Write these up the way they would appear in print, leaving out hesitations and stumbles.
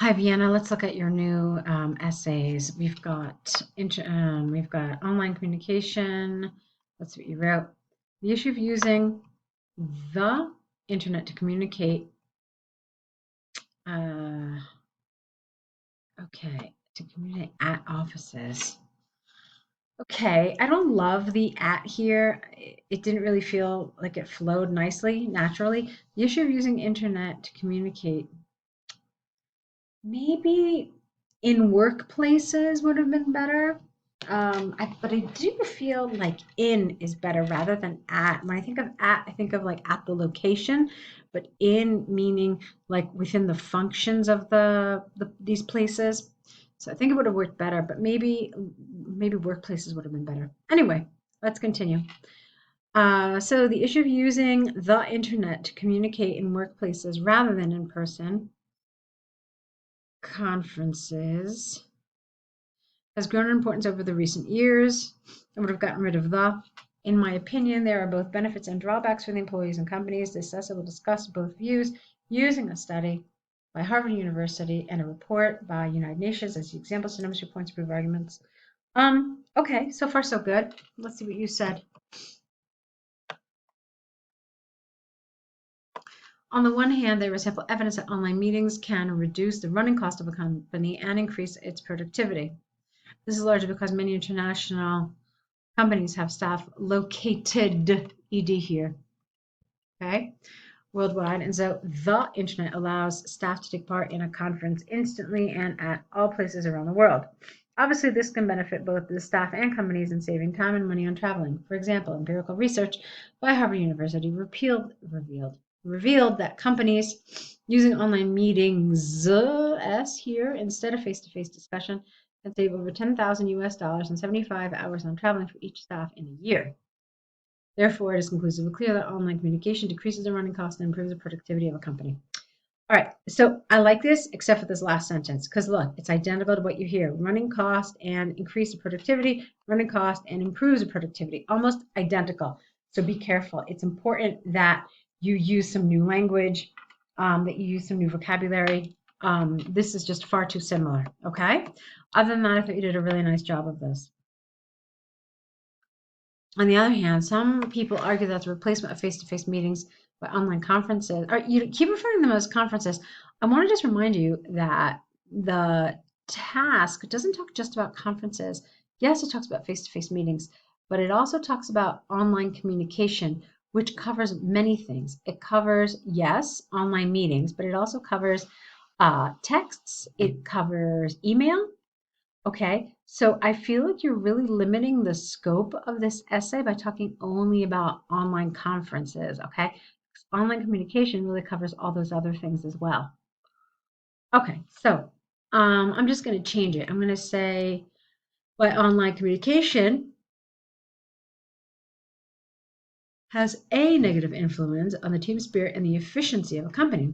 Hi, Vienna. Let's look at your new essays. We've got online communication. That's what you wrote. The issue of using the internet to communicate. Uh, okay, to communicate at offices. Okay, I don't love the at here. It didn't really feel like it flowed nicely, naturally. The issue of using internet to communicate. Maybe in workplaces would have been better. But I do feel like in is better rather than at. When I think of at, I think of like at the location, but in meaning like within the functions of these places. So I think it would have worked better, but maybe workplaces would have been better. Anyway, let's continue. So the issue of using the internet to communicate in workplaces rather than in person conferences has grown in importance over the recent years. I would have gotten rid of the. In my opinion, there are both benefits and drawbacks for the employees and companies. This essay will discuss both views using a study by Harvard University and a report by United Nations as the example synonyms for points prove arguments. Okay, so far so good. Let's see what you said. On the one hand, there is ample evidence that online meetings can reduce the running cost of a company and increase its productivity. This is largely because many international companies have staff located, ED here, okay, worldwide. And so the internet allows staff to take part in a conference instantly and at all places around the world. Obviously, this can benefit both the staff and companies in saving time and money on traveling. For example, empirical research by Harvard University revealed that companies using online meetings, S here, instead of face-to-face discussion, can save over 10,000 US dollars and 75 hours on traveling for each staff in a year. Therefore, it is conclusively clear that online communication decreases the running cost and improves the productivity of a company. All right, so I like this except for this last sentence because look, it's identical to what you hear. Running cost and increase the productivity, running cost and improves the productivity, almost identical. So be careful. It's important that you use some new language, that you use some new vocabulary. This is just far too similar, okay? Other than that, I thought you did a really nice job of this. On the other hand, some people argue that the replacement of face-to-face meetings by online conferences, or you keep referring to them as conferences. I want to just remind you that the task doesn't talk just about conferences. Yes, it talks about face-to-face meetings, but it also talks about online communication, which covers many things. It covers, yes, online meetings, but it also covers texts, it covers email. Okay, so I feel like you're really limiting the scope of this essay by talking only about online conferences, okay? Online communication really covers all those other things as well. Okay, so I'm just going to change it. I'm going to say by online communication has a negative influence on the team spirit and the efficiency of a company.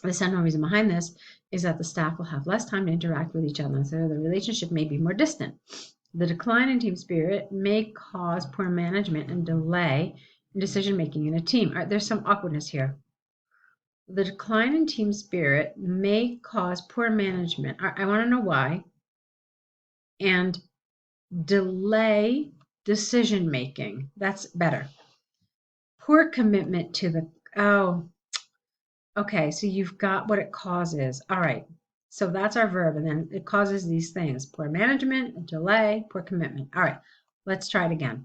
The central reason behind this is that the staff will have less time to interact with each other, so the relationship may be more distant. The decline in team spirit may cause poor management and delay in decision making in a team. All right, there's some awkwardness here. The decline in team spirit may cause poor management. I want to know why. And delay decision making. That's better. Poor commitment to the, oh, okay, so you've got what it causes. All right. So that's our verb, and then it causes these things: poor management, delay, poor commitment. All right, let's try it again.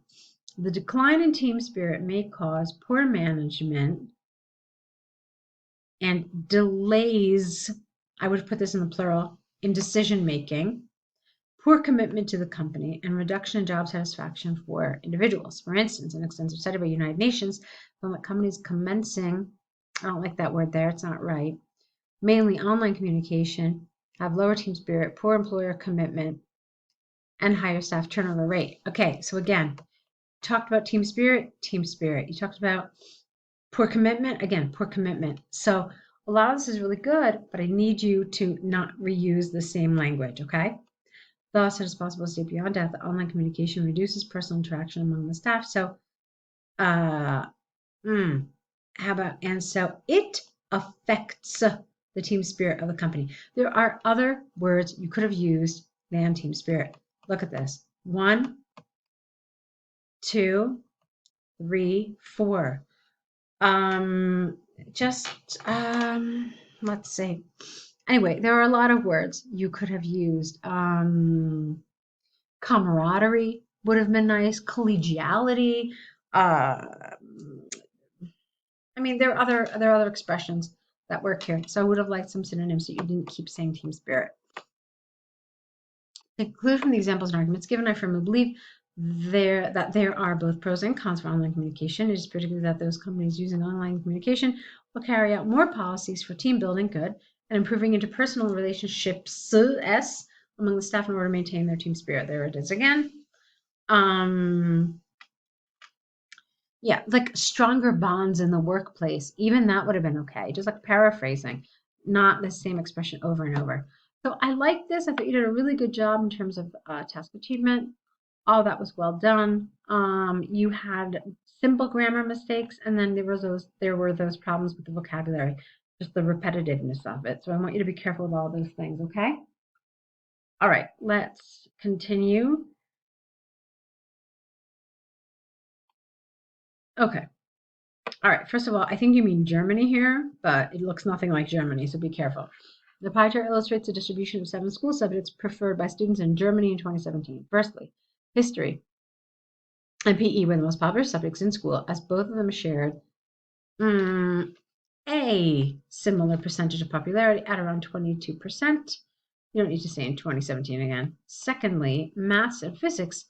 The decline in team spirit may cause poor management and delays, I would put this in the plural, in decision making, poor commitment to the company, and reduction in job satisfaction for individuals. For instance, an extensive study by United Nations found that companies commencing, I don't like that word there, it's not right, mainly online communication, have lower team spirit, poor employer commitment, and higher staff turnover rate. Okay, so again, talked about team spirit, team spirit. You talked about poor commitment, again, poor commitment. So a lot of this is really good, but I need you to not reuse the same language, okay? Thus, it is possible to state beyond doubt that online communication reduces personal interaction among the staff. So, how about, and so it affects the team spirit of the company. There are other words you could have used than team spirit. Look at this. 1, 2, 3, 4. Just let's see. Anyway, there are a lot of words you could have used. Camaraderie would have been nice. Collegiality. Uh, I mean, there are other expressions that work here. So I would have liked some synonyms so you didn't keep saying team spirit. To conclude from the examples and arguments given, I firmly believe that there are both pros and cons for online communication. It is particularly that those companies using online communication will carry out more policies for team building good and improving interpersonal relationships among the staff in order to maintain their team spirit. There it is again. Yeah, like stronger bonds in the workplace. Even that would have been okay. Just like paraphrasing, not the same expression over and over. So I like this. I thought you did a really good job in terms of task achievement. All that was well done. You had simple grammar mistakes, and then there were those problems with the vocabulary, just the repetitiveness of it. So I want you to be careful with all those things, okay? All right, let's continue. Okay. All right, first of all, I think you mean Germany here, but it looks nothing like Germany, so be careful. The pie chart illustrates the distribution of 7 school subjects preferred by students in Germany in 2017. Firstly, history and PE were the most popular subjects in school, as both of them shared a similar percentage of popularity at around 22%. You don't need to say in 2017 again. Secondly, maths and physics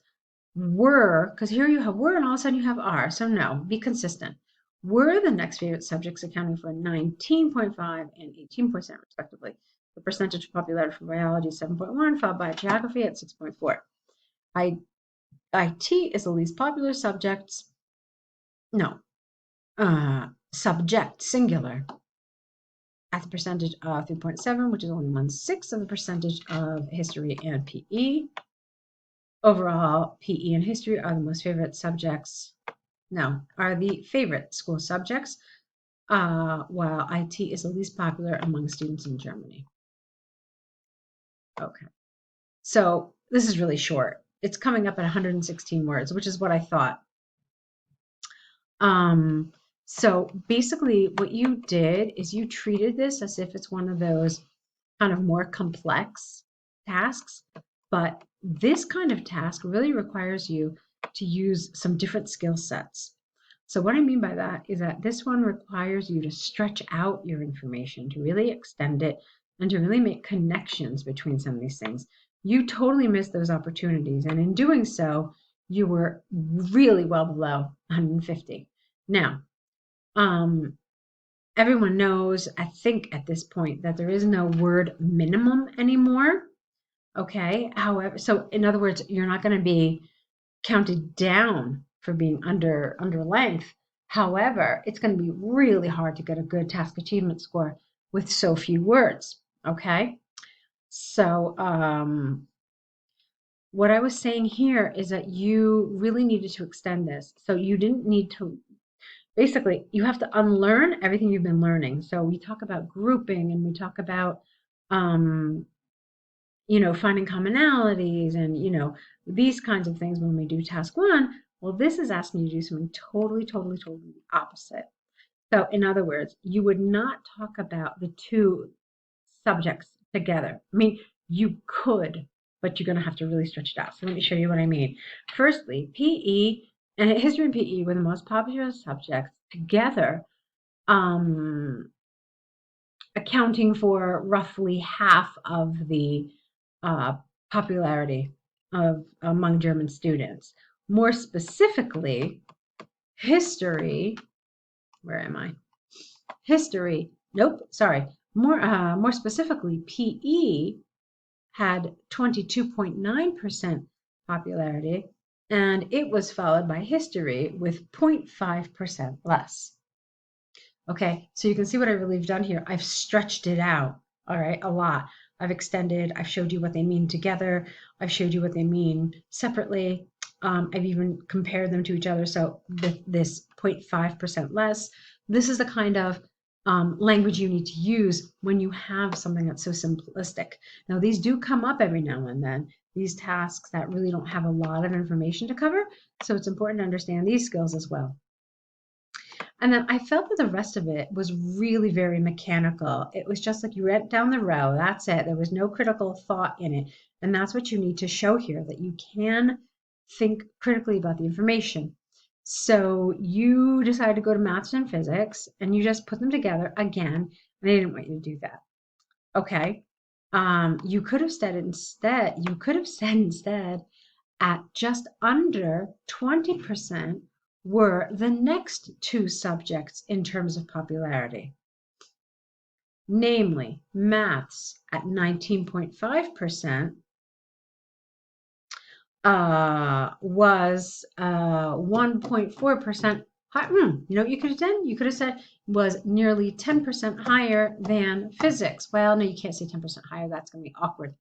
were, because here you have were and all of a sudden you have are, so no, be consistent. Were the next favorite subjects, accounting for 19.5 and 18% respectively. The percentage of popularity for biology is 7.1, followed by geography at 6.4. IT is the least popular subject. No, subject singular at the percentage of 3.7, which is only 1/6 of the percentage of history and PE. Overall, PE and history are the most favorite subjects. No, are the favorite school subjects, while IT is the least popular among students in Germany. Okay, so this is really short. It's coming up at 116 words, which is what I thought. So basically what you did is you treated this as if it's one of those kind of more complex tasks, but this kind of task really requires you to use some different skill sets. So what I mean by that is that this one requires you to stretch out your information, to really extend it, and to really make connections between some of these things. You totally missed those opportunities, and in doing so, you were really well below 150. Now, everyone knows, I think at this point, that there is no word minimum anymore. Okay. However, so in other words, you're not going to be counted down for being under length. However, it's going to be really hard to get a good task achievement score with so few words. Okay. So, what I was saying here is that you really needed to extend this. So you didn't need to, basically, you have to unlearn everything you've been learning. So we talk about grouping and we talk about, finding commonalities and, these kinds of things when we do task 1. Well, this is asking you to do something totally, totally, totally opposite. So in other words, you would not talk about the two subjects together. I mean, you could, but you're going to have to really stretch it out. So let me show you what I mean. Firstly, PE and history and PE were the most popular subjects together, accounting for roughly half of the popularity among German students. More specifically, history. Where am I? History. Nope. Sorry. More specifically, PE had 22.9% popularity, and it was followed by history with 0.5% less. Okay, so you can see what I really have done here. I've stretched it out, all right, a lot. I've extended, I've showed you what they mean together. I've showed you what they mean separately. I've even compared them to each other. So this 0.5% less, this is the kind of language you need to use when you have something that's so simplistic. Now, these do come up every now and then, these tasks that really don't have a lot of information to cover. So it's important to understand these skills as well. And then I felt that the rest of it was really very mechanical. It was just like you went down the row. That's it. There was no critical thought in it. And that's what you need to show here, that you can think critically about the information. So you decided to go to maths and physics and you just put them together again. And I didn't want you to do that. Okay. You could have said instead, at just under 20% were the next two subjects in terms of popularity, namely maths at 19.5% was 1.4% high. You know what you could have done? You could have said was nearly 10% higher than physics. Well, no, you can't say 10% higher. That's going to be awkward.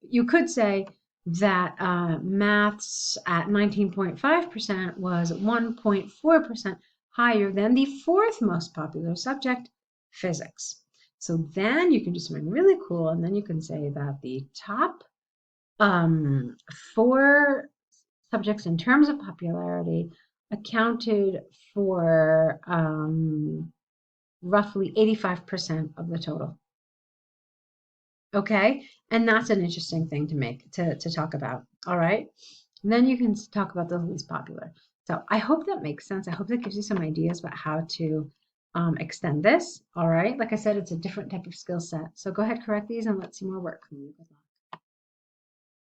You could say that maths at 19.5% was 1.4% higher than the fourth most popular subject, physics. So then you can do something really cool, and then you can say that the top four subjects in terms of popularity accounted for roughly 85% of the total. Okay, and that's an interesting thing to talk about. All right, and then you can talk about the least popular. So I hope that makes sense. I hope that gives you some ideas about how to extend this. All right, like I said, it's a different type of skill set. So go ahead, correct these, and let's see more work from you.